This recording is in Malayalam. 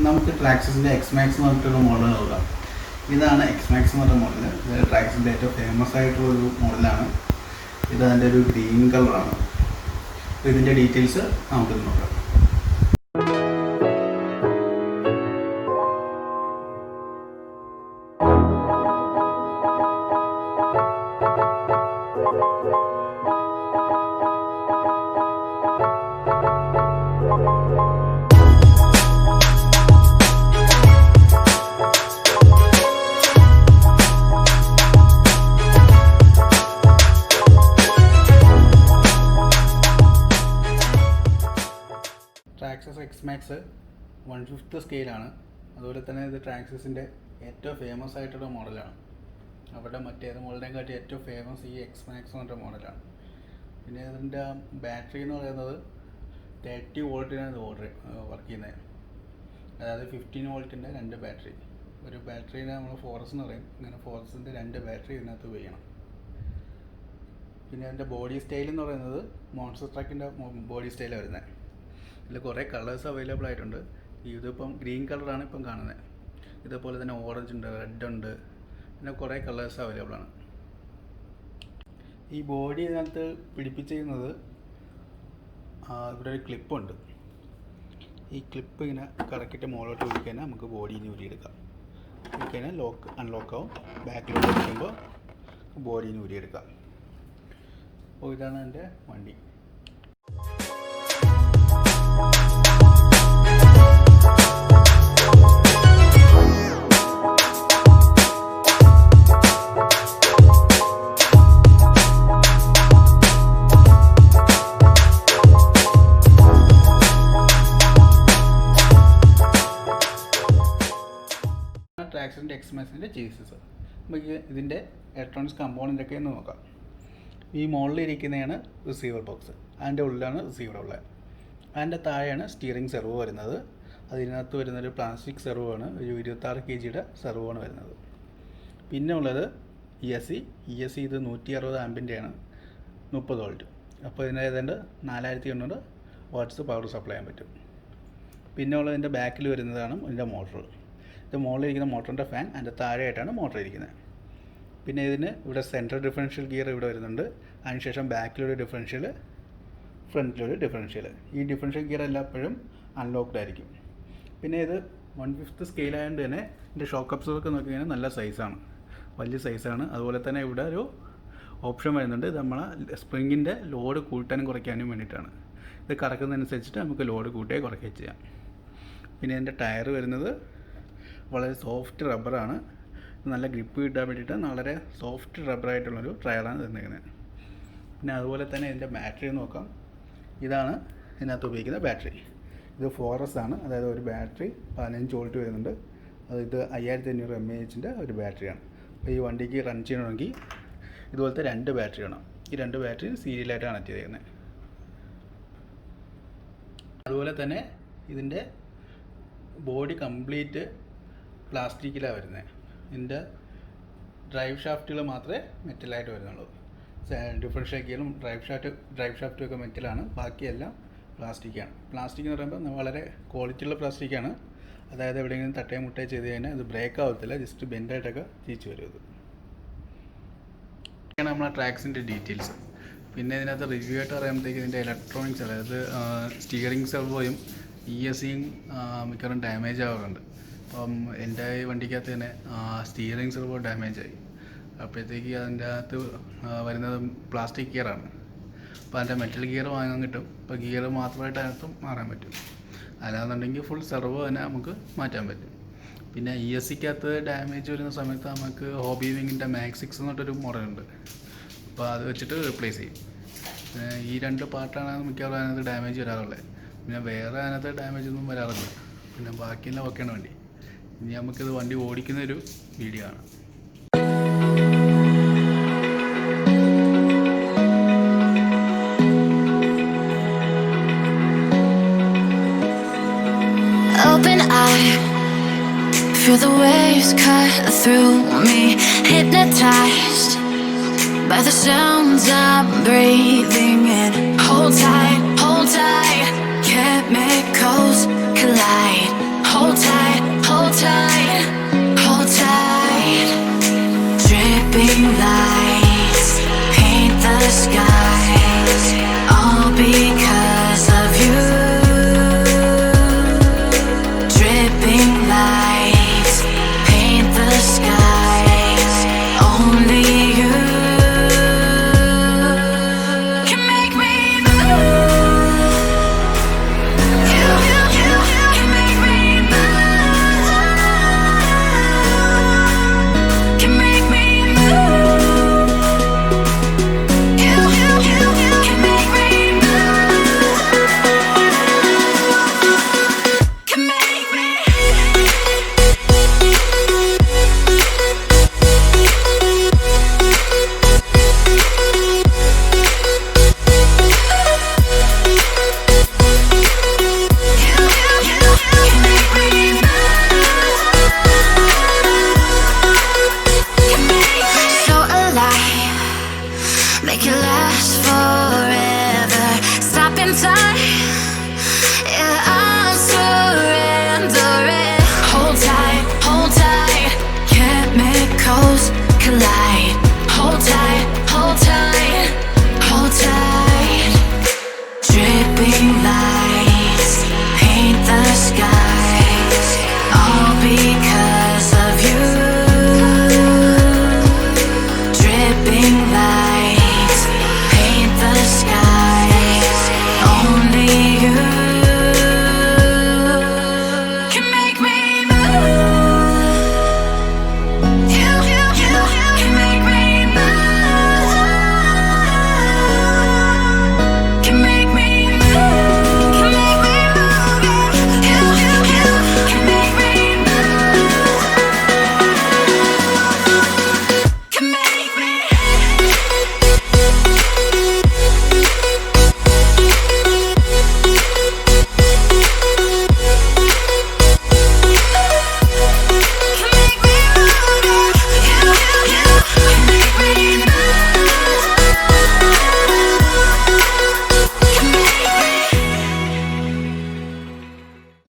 നമുക്ക് ട്രാക്സസിൻ്റെ എക്സ്മാക്സ് എന്ന് പറഞ്ഞിട്ടുള്ള മോഡൽ നോക്കാം. ഇതാണ് എക്സ്മാക്സ് എന്ന് പറഞ്ഞ മോഡൽ. ഇത് ട്രാക്സിൻ്റെ ഏറ്റവും ഫേമസ് ആയിട്ടുള്ളൊരു മോഡലാണ്. ഇത് അതിൻ്റെ ഒരു ഗ്രീൻ കളറാണ്. അപ്പോൾ ഇതിൻ്റെ ഡീറ്റെയിൽസ് നമുക്കിത് നോക്കാം. Traxxas Xmaxx 1/5 സ്കെയിലാണ്. അതുപോലെ തന്നെ ഇത് ട്രാക്സസിൻ്റെ ഏറ്റവും ഫേമസ് ആയിട്ടുള്ള മോഡലാണ്. അവരുടെ മറ്റേത് മോഡലിനെക്കാട്ടി ഏറ്റവും ഫേമസ് ഈ Xmaxx എന്ന് പറഞ്ഞ മോഡലാണ്. പിന്നെ ഇതിൻ്റെ ബാറ്ററി എന്ന് പറയുന്നത് 30 വോൾട്ടിനാണ് ഇത് വർക്ക് ചെയ്യുന്നത്. അതായത് 15 വോൾട്ടിൻ്റെ 2 ബാറ്ററി. ഒരു ബാറ്ററീനെ നമ്മൾ ഫോറസ് എന്ന് പറയും. ഇങ്ങനെ ഫോറസിൻ്റെ 2 ബാറ്ററി ഇതിനകത്ത് ഉപയോഗിക്കണം. പിന്നെ അതിൻ്റെ ബോഡി സ്റ്റൈൽ എന്ന് പറയുന്നത് മോൺസ്റ്റർ ട്രക്കിൻ്റെ ബോഡി സ്റ്റൈലാണ് വരുന്നത്. ഇതിൽ കുറേ കളേഴ്സ് അവൈലബിൾ ആയിട്ടുണ്ട്. ഇതിപ്പം ഗ്രീൻ കളറാണ് ഇപ്പം കാണുന്നത്. ഇതേപോലെ തന്നെ ഓറഞ്ച് ഉണ്ട്, റെഡ് ഉണ്ട്, പിന്നെ കുറേ കളേഴ്സ് അവൈലബിൾ ആണ്. ഈ ബോഡി ഇതിനകത്ത് പിടിപ്പിച്ചിരിക്കുന്നത് ഇവിടെ ഒരു ക്ലിപ്പുണ്ട്. ഈ ക്ലിപ്പ് ഇങ്ങനെ കറക്കിയിട്ട് മുകളിലോട്ട് ഒഴിക്കാൻ നമുക്ക് ബോഡിയിൽ ഊരിയെടുക്കാം. ഒഴിക്കഴിഞ്ഞാൽ ലോക്ക് അൺലോക്ക് ആവും. ബാക്കിലോട്ട് ഒഴിക്കുമ്പോൾ ബോഡിയിൽ ഊരിയെടുക്കാം. അപ്പോൾ ഇതാണ് എൻ്റെ വണ്ടി. ട്രാക്സിൻ്റെ എക്സ്മാക്സിൻ്റെ ജീസസ്. നമുക്ക് ഇതിൻ്റെ ഇലക്ട്രോണിക്സ് കമ്പോണൻ്റൊക്കെ ഒന്ന് നോക്കാം. ഈ മുകളിലിരിക്കുന്നതാണ് റിസീവർ ബോക്സ്. അതിൻ്റെ ഉള്ളിലാണ് റിസീവർ ഉള്ളത്. അതിൻ്റെ താഴെയാണ് സ്റ്റിയറിംഗ് സെർവോ വരുന്നത്. അതിനകത്ത് വരുന്നൊരു പ്ലാസ്റ്റിക് സെർവോ ആണ്. ഒരു 26 kg സെർവോ ആണ് വരുന്നത്. പിന്നെ ഉള്ളത് ESC ഇത് 160 ആമ്പിൻ്റെയാണ്, 30 വോൾട്ട്. അപ്പോൾ ഇതിന് ഏതാണ്ട് 4800 വാട്ട്സ് പവർ സപ്ലൈ ചെയ്യാൻ പറ്റും. പിന്നെ ഉള്ളതിൻ്റെ ബാക്കിൽ വരുന്നതാണ് ഇതിൻ്റെ മോട്ടർ. ഇത് മുകളിലിരിക്കുന്ന മോട്ടറിൻ്റെ ഫാൻ, അതിൻ്റെ താഴെയായിട്ടാണ് മോട്ടർ ഇരിക്കുന്നത്. പിന്നെ ഇതിന് ഇവിടെ സെൻട്രൽ ഡിഫറൻഷ്യൽ ഗിയർ ഇവിടെ വരുന്നുണ്ട്. അതിനുശേഷം ബാക്കിലൊരു ഡിഫറൻഷ്യൽ, ഫ്രണ്ടിലൊരു ഡിഫറൻഷ്യൽ. ഈ ഡിഫറൻഷ്യൽ ഗിയർ എല്ലായ്പ്പോഴും അൺലോക്ക്ഡ് ആയിരിക്കും. പിന്നെ ഇത് 1/5 സ്കെയിൽ ആയതുകൊണ്ട് തന്നെ ഇതിൻ്റെ ഷോക്ക് അബ്സോർബർ നോക്കിക്കഴിഞ്ഞാൽ നല്ല സൈസാണ്, വലിയ സൈസാണ്. അതുപോലെ തന്നെ ഇവിടെ ഒരു ഓപ്ഷൻ വരുന്നുണ്ട്. ഇത് നമ്മളെ സ്പ്രിങ്ങിൻ്റെ ലോഡ് കൂട്ടാനും കുറയ്ക്കാനും വേണ്ടിയിട്ടാണ്. ഇത് കറക്കുന്നതനുസരിച്ചിട്ട് നമുക്ക് ലോഡ് കൂട്ടുകയോ കുറയ്ക്കുകയോ ചെയ്യാം. പിന്നെ ഇതിൻ്റെ ടയർ വരുന്നത് വളരെ സോഫ്റ്റ് റബ്ബറാണ്. നല്ല ഗ്രിപ്പ് കിട്ടാൻ വേണ്ടിയിട്ട് വളരെ സോഫ്റ്റ് റബ്ബറായിട്ടുള്ളൊരു ടയറാണ് തന്നിരിക്കുന്നത്. പിന്നെ അതുപോലെ തന്നെ ഇതിൻ്റെ ബാറ്ററി നോക്കാം. ഇതാണ് ഇതിനകത്ത് ഉപയോഗിക്കുന്ന ബാറ്ററി. ഇത് ഫോറസ് ആണ്. അതായത് ഒരു ബാറ്ററി 15 വോൾട്ട് വരുന്നുണ്ട്. ഇത് 5500 mAh ഒരു ബാറ്ററിയാണ്. അപ്പോൾ ഈ വണ്ടിക്ക് റൺ ചെയ്യണമെങ്കിൽ ഇതുപോലത്തെ 2 ബാറ്ററി വേണം. ഈ 2 ബാറ്ററി സീരിയലായിട്ട് കണക്ട് ചെയ്തിരിക്കുന്നത്. അതുപോലെ തന്നെ ഇതിൻ്റെ ബോഡി കംപ്ലീറ്റ് പ്ലാസ്റ്റിക്കിലാണ് വരുന്നത്. ഇതിൻ്റെ ഡ്രൈവ് ഷാഫ്റ്റുകൾ മാത്രമേ മെറ്റലായിട്ട് വരുന്നുള്ളൂ. ഡിഫറൻഷ്യൽ ഗിയറും ഡ്രൈവ് ഷാഫ്റ്റും ഒക്കെ മെറ്റലാണ്. ബാക്കിയെല്ലാം പ്ലാസ്റ്റിക്കാണ്. പ്ലാസ്റ്റിക് എന്ന് പറയുമ്പോൾ വളരെ ക്വാളിറ്റിയുള്ള പ്ലാസ്റ്റിക്കാണ്. അതായത് എവിടെയെങ്കിലും തട്ടയും മുട്ടയും ചെയ്ത് കഴിഞ്ഞാൽ ഇത് ബ്രേക്ക് ആവത്തില്ല, ജസ്റ്റ് ബെൻഡായിട്ടൊക്കെ തിരിച്ചു വരും. ഇത് ഇതൊക്കെയാണ് നമ്മളെ ട്രാക്സിൻ്റെ ഡീറ്റെയിൽസ്. പിന്നെ ഇതിനകത്ത് റിവ്യൂ ആയിട്ട് പറയുമ്പോഴത്തേക്ക് ഇതിൻ്റെ ഇലക്ട്രോണിക്സ്, അതായത് സ്റ്റിയറിംഗ് സെർവോയും ESCയും മിക്കവാറും ഡാമേജ് ആവാറുണ്ട്. അപ്പം എൻ്റെ ഈ വണ്ടിക്കകത്ത് തന്നെ സ്റ്റിയറിംഗ് സെർവോ ഡാമേജ് ആയി. അപ്പോഴത്തേക്ക് അതിൻ്റെ അകത്ത് വരുന്നത് പ്ലാസ്റ്റിക് ഗിയറാണ്. അപ്പോൾ അതിൻ്റെ മെറ്റൽ ഗിയർ വാങ്ങാൻ കിട്ടും. അപ്പോൾ ഗിയർ മാത്രമായിട്ട് അതിനകത്തും മാറാൻ പറ്റും. അല്ലാന്നുണ്ടെങ്കിൽ ഫുൾ സെർവോ തന്നെ നമുക്ക് മാറ്റാൻ പറ്റും. പിന്നെ ESCക്കകത്ത് ഡാമേജ് വരുന്ന സമയത്ത് നമുക്ക് ഹോബി വിങ്ങിൻ്റെ മാക്സ് 6 എന്നിട്ടൊരു മോഡലുണ്ട്. അപ്പോൾ അത് വെച്ചിട്ട് റീപ്ലേസ് ചെയ്യും. ഈ 2 പാർട്ടാണ് മിക്കവാറും അതിനകത്ത് ഡാമേജ് വരാറുള്ളത്. പിന്നെ വേറെ അതിനകത്ത് ഡാമേജ് ഒന്നും വരാറില്ല. പിന്നെ ബാക്കിയെല്ലാം ഓക്കെയാണ് വണ്ടി. ഇനി നമുക്കിത് വണ്ടി ഓടിക്കുന്നൊരു വീഡിയോ ആണ്. Open eye, feel the waves cut through me, hypnotized by the sounds I'm breathing in. Hold tight, chemicals collide. Hold tight. in time.